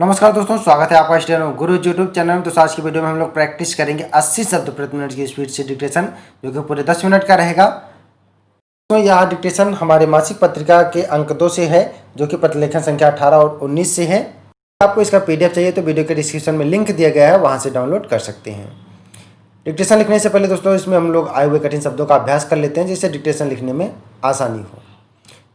नमस्कार दोस्तों, स्वागत है आपका स्टेनो गुरु यूट्यूब चैनल में। तो आज की वीडियो में हम लोग प्रैक्टिस करेंगे 80 शब्द प्रति मिनट की स्पीड से डिक्टेशन, जो कि पूरे 10 मिनट का रहेगा। तो यह डिक्टेशन हमारे मासिक पत्रिका के अंक 2 से है, जो कि प्रतिलेखन संख्या 18 और 19 से है। आपको इसका PDF चाहिए तो वीडियो के डिस्क्रिप्शन में लिंक दिया गया है, वहाँ से डाउनलोड कर सकते हैं। डिक्टेशन लिखने से पहले दोस्तों इसमें हम लोग आए हुए कठिन शब्दों का अभ्यास कर लेते हैं, जिससे डिक्टेशन लिखने में आसानी हो।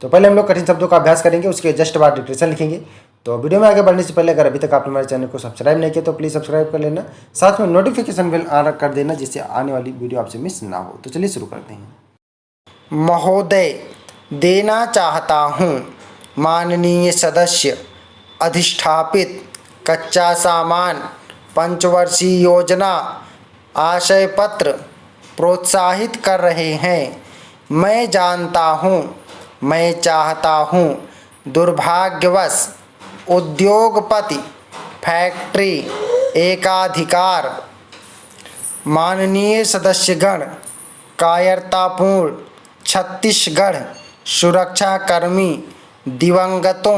तो पहले हम लोग कठिन शब्दों का अभ्यास करेंगे, उसके जस्ट बाद डिक्टेशन लिखेंगे। तो वीडियो में आगे बढ़ने से पहले अगर अभी तक आपने हमारे चैनल को सब्सक्राइब नहीं किया तो प्लीज़ सब्सक्राइब कर लेना, साथ में नोटिफिकेशन बेल ऑन कर देना, जिससे आने वाली वीडियो आपसे मिस ना हो। तो चलिए शुरू करते हैं। महोदय, देना चाहता हूँ माननीय सदस्य अधिष्ठापित कच्चा सामान पंचवर्षीय योजना आशय पत्र प्रोत्साहित कर रहे हैं। मैं जानता हूँ, मैं चाहता हूँ, दुर्भाग्यवश उद्योगपति फैक्ट्री एकाधिकार माननीय सदस्यगण कायरतापूर्ण छत्तीसगढ़ सुरक्षाकर्मी दिवंगतों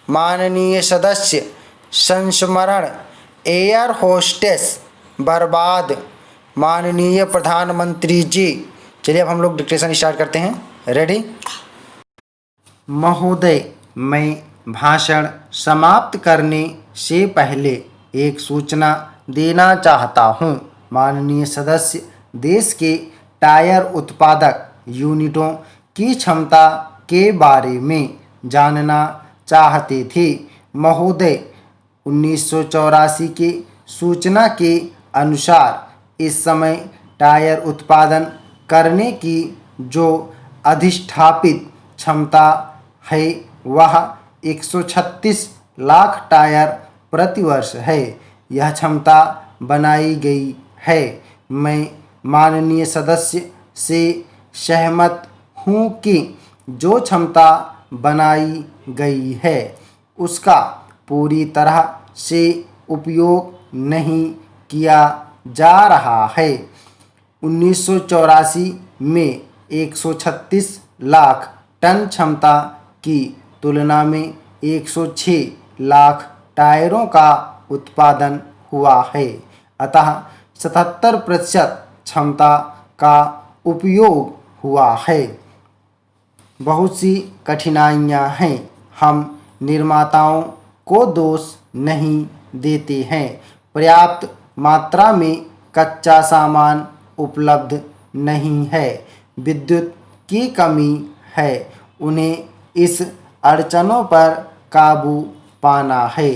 माननीय सदस्य संस्मरण एयर होस्टेस बर्बाद माननीय प्रधानमंत्री जी। चलिए अब हम लोग डिक्टेशन स्टार्ट करते हैं। रेडी। महोदय, मैं भाषण समाप्त करने से पहले एक सूचना देना चाहता हूँ। माननीय सदस्य देश के टायर उत्पादक यूनिटों की क्षमता के बारे में जानना चाहते थे। महोदय, 1984 के सूचना के अनुसार इस समय टायर उत्पादन करने की जो अधिष्ठापित क्षमता है वह 136 लाख टायर प्रतिवर्ष है। यह क्षमता बनाई गई है। मैं माननीय सदस्य से सहमत हूँ कि जो क्षमता बनाई गई है उसका पूरी तरह से उपयोग नहीं किया जा रहा है। 1984 में 136 लाख टन क्षमता की तुलना में 106 लाख टायरों का उत्पादन हुआ है, अतः 77% क्षमता का उपयोग हुआ है। बहुत सी कठिनाइयाँ हैं। हम निर्माताओं को दोष नहीं देते हैं। पर्याप्त मात्रा में कच्चा सामान उपलब्ध नहीं है। विद्युत की कमी है। उन्हें इस अड़चनों पर काबू पाना है।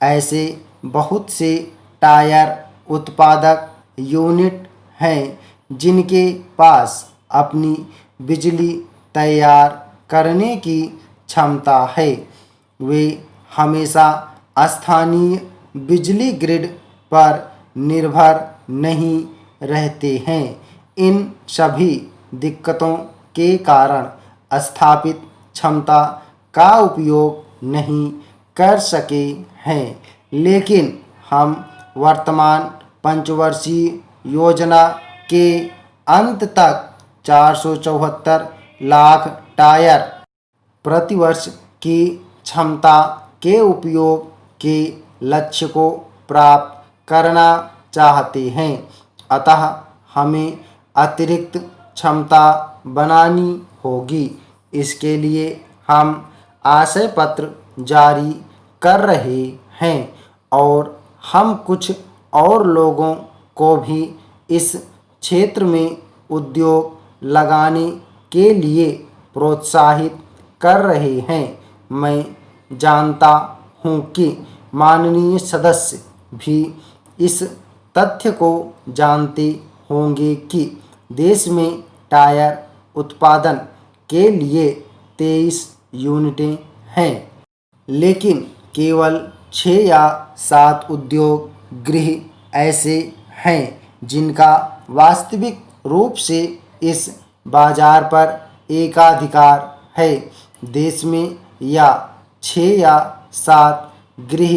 ऐसे बहुत से टायर उत्पादक यूनिट हैं जिनके पास अपनी बिजली तैयार करने की क्षमता है। वे हमेशा स्थानीय बिजली ग्रिड पर निर्भर नहीं रहते हैं। इन सभी दिक्कतों के कारण स्थापित क्षमता का उपयोग नहीं कर सके हैं, लेकिन हम वर्तमान पंचवर्षीय योजना के अंत तक 474 लाख टायर प्रतिवर्ष की क्षमता के उपयोग के लक्ष्य को प्राप्त करना चाहते हैं। अतः हमें अतिरिक्त क्षमता बनानी होगी। इसके लिए हम आशय पत्र जारी कर रहे हैं और हम कुछ और लोगों को भी इस क्षेत्र में उद्योग लगाने के लिए प्रोत्साहित कर रहे हैं। मैं जानता हूँ कि माननीय सदस्य भी इस तथ्य को जानते होंगे कि देश में टायर उत्पादन के लिए 23 यूनिटें हैं, लेकिन केवल 6 या 7 उद्योग गृह ऐसे हैं जिनका वास्तविक रूप से इस बाजार पर एकाधिकार है। देश में या 6 या 7 गृह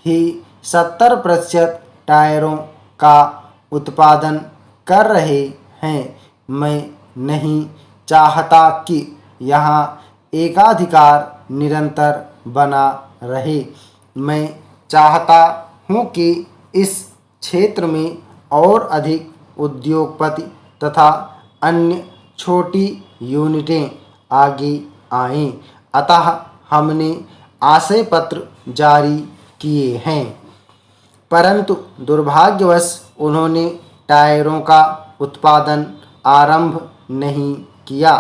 ही 70% टायरों का उत्पादन कर रहे हैं। मैं नहीं चाहता कि यहाँ एकाधिकार निरंतर बना रहे। मैं चाहता हूँ कि इस क्षेत्र में और अधिक उद्योगपति तथा अन्य छोटी यूनिटें आगे आएं। अतः हमने आशय पत्र जारी किए हैं, परंतु दुर्भाग्यवश उन्होंने टायरों का उत्पादन आरंभ नहीं किया।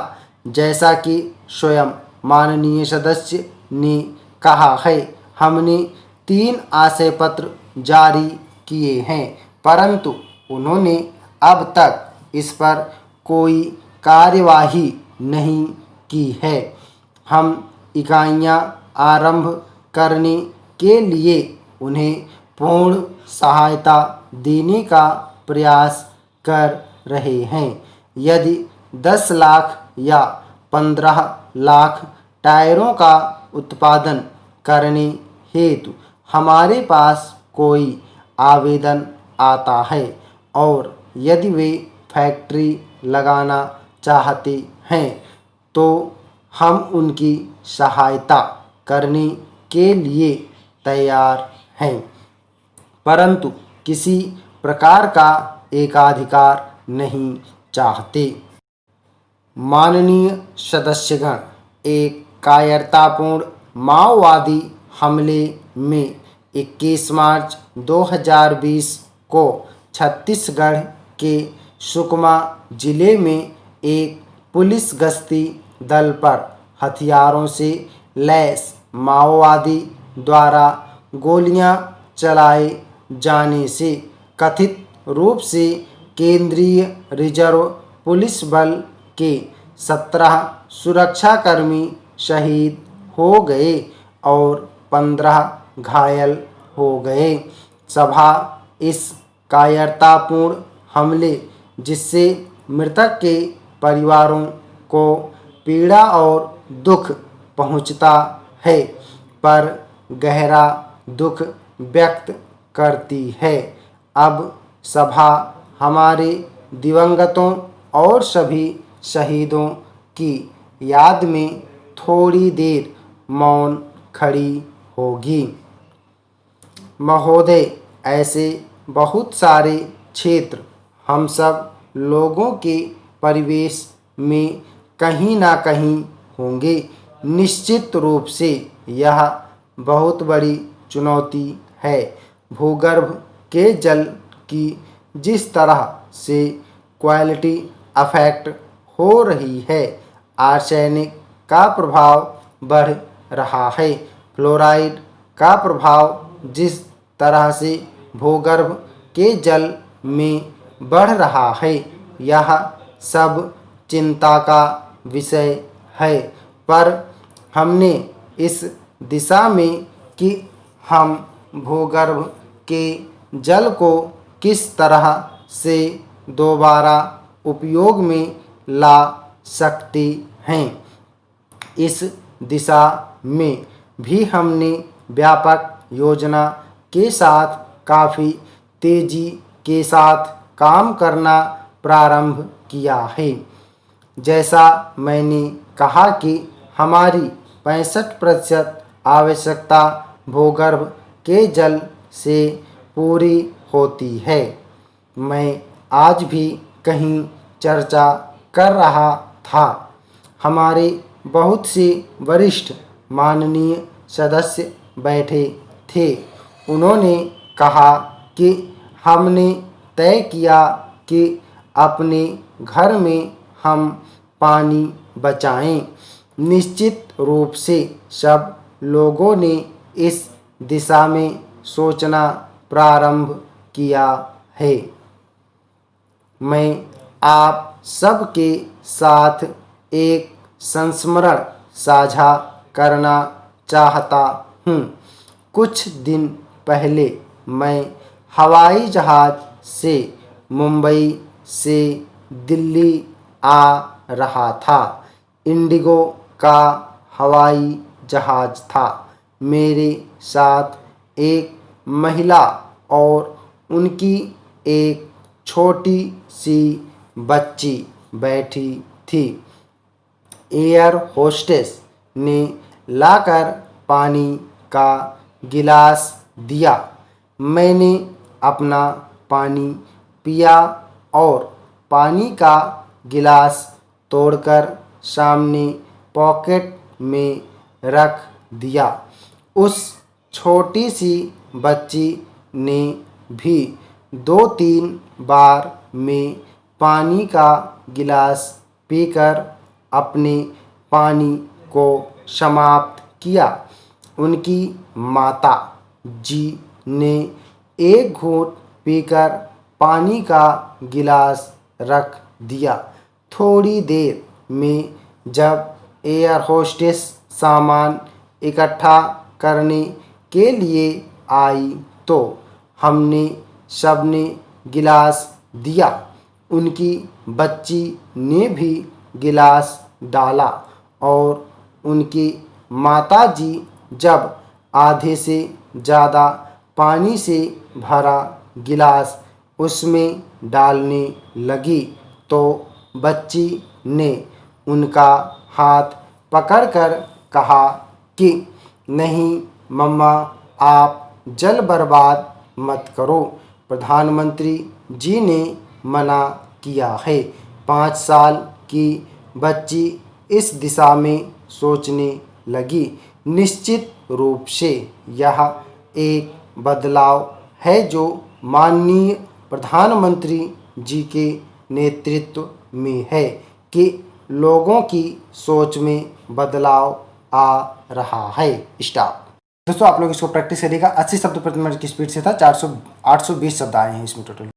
जैसा कि स्वयं माननीय सदस्य ने कहा है, हमने 3 आशय पत्र जारी किए हैं, परंतु उन्होंने अब तक इस पर कोई कार्यवाही नहीं की है। हम इकाइयां आरंभ करने के लिए उन्हें पूर्ण सहायता देने का प्रयास कर रहे हैं। यदि 10 लाख या 15 लाख टायरों का उत्पादन करने हेतु हमारे पास कोई आवेदन आता है और यदि वे फैक्ट्री लगाना चाहते हैं तो हम उनकी सहायता करने के लिए तैयार हैं, परंतु किसी प्रकार का एकाधिकार नहीं चाहते। माननीय सदस्यगण, एक कायरतापूर्ण माओवादी हमले में 21 मार्च 2020 को छत्तीसगढ़ के सुकमा जिले में एक पुलिस गश्ती दल पर हथियारों से लैस माओवादी द्वारा गोलियां चलाए जाने से कथित रूप से केंद्रीय रिजर्व पुलिस बल के 17 सुरक्षाकर्मी शहीद हो गए और 15 घायल हो गए। सभा इस कायरतापूर्ण हमले, जिससे मृतक के परिवारों को पीड़ा और दुख पहुंचता है, पर गहरा दुख व्यक्त करती है। अब सभा हमारे दिवंगतों और सभी शहीदों की याद में थोड़ी देर मौन खड़ी होगी। महोदय, ऐसे बहुत सारे क्षेत्र हम सब लोगों के परिवेश में कहीं ना कहीं होंगे। निश्चित रूप से यह बहुत बड़ी चुनौती है। भूगर्भ के जल की जिस तरह से क्वालिटी अफेक्ट हो रही है, आर्सेनिक का प्रभाव बढ़ रहा है, फ्लोराइड का प्रभाव जिस तरह से भूगर्भ के जल में बढ़ रहा है, यह सब चिंता का विषय है। पर हमने इस दिशा में कि हम भूगर्भ के जल को किस तरह से दोबारा उपयोग में ला सकते हैं, इस दिशा में भी हमने व्यापक योजना के साथ काफ़ी तेज़ी के साथ काम करना प्रारंभ किया है। जैसा मैंने कहा कि हमारी 65% आवश्यकता भूगर्भ के जल से पूरी होती है। मैं आज भी कहीं चर्चा कर रहा था, हमारे बहुत से वरिष्ठ माननीय सदस्य बैठे थे। उन्होंने कहा कि हमने तय किया कि अपने घर में हम पानी बचाएं। निश्चित रूप से सब लोगों ने इस दिशा में सोचना प्रारंभ किया है। मैं आप सबके साथ एक संस्मरण साझा करना चाहता हूँ। कुछ दिन पहले मैं हवाई जहाज़ से मुंबई से दिल्ली आ रहा था। इंडिगो का हवाई जहाज़ था। मेरे साथ एक महिला और उनकी एक छोटी सी बच्ची बैठी थी। एयर होस्टेस ने लाकर पानी का गिलास दिया। मैंने अपना पानी पिया और पानी का गिलास तोड़कर सामने पॉकेट में रख दिया। उस छोटी सी बच्ची ने भी 2-3 बार में पानी का गिलास पीकर अपने पानी को समाप्त किया। उनकी माता जी ने एक घूंट पीकर पानी का गिलास रख दिया। थोड़ी देर में जब एयर होस्टेस सामान इकट्ठा करने के लिए आई तो हमने सबने गिलास दिया। उनकी बच्ची ने भी गिलास डाला और उनकी माताजी जब आधे से ज़्यादा पानी से भरा गिलास उसमें डालने लगी तो बच्ची ने उनका हाथ पकड़कर कहा कि नहीं मम्मा, आप जल बर्बाद मत करो, प्रधानमंत्री जी ने मना किया है। 5 साल की बच्ची इस दिशा में सोचने लगी। निश्चित रूप से यह एक बदलाव है जो माननीय प्रधानमंत्री जी के नेतृत्व में है कि लोगों की सोच में बदलाव आ रहा है। स्टॉप। दोस्तों आप लोग इसको प्रैक्टिस करिएगा। 80 शब्द प्रति मिनट की स्पीड से था। 820 शब्द आए हैं इसमें टोटल।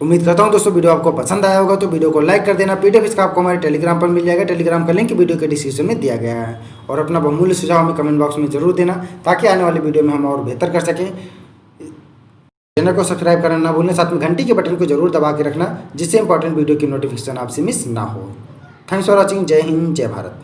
उम्मीद करता हूं दोस्तों वीडियो आपको पसंद आया होगा, तो वीडियो को लाइक कर देना। पीडीएफ इसका आपको हमारे टेलीग्राम पर मिल जाएगा। टेलीग्राम का लिंक वीडियो के डिस्क्रिप्शन में दिया गया है। और अपना बहुमूल्य सुझाव हमें कमेंट बॉक्स में जरूर देना ताकि आने वाली वीडियो में हम और बेहतर कर सकें। चैनल को सब्सक्राइब करना ना भूलें, साथ में घंटी के बटन को जरूर दबा के रखना जिससे इंपॉर्टेंट वीडियो की नोटिफिकेशन आपसे मिस ना हो। Thanks for watching. जय हिंद, जय भारत।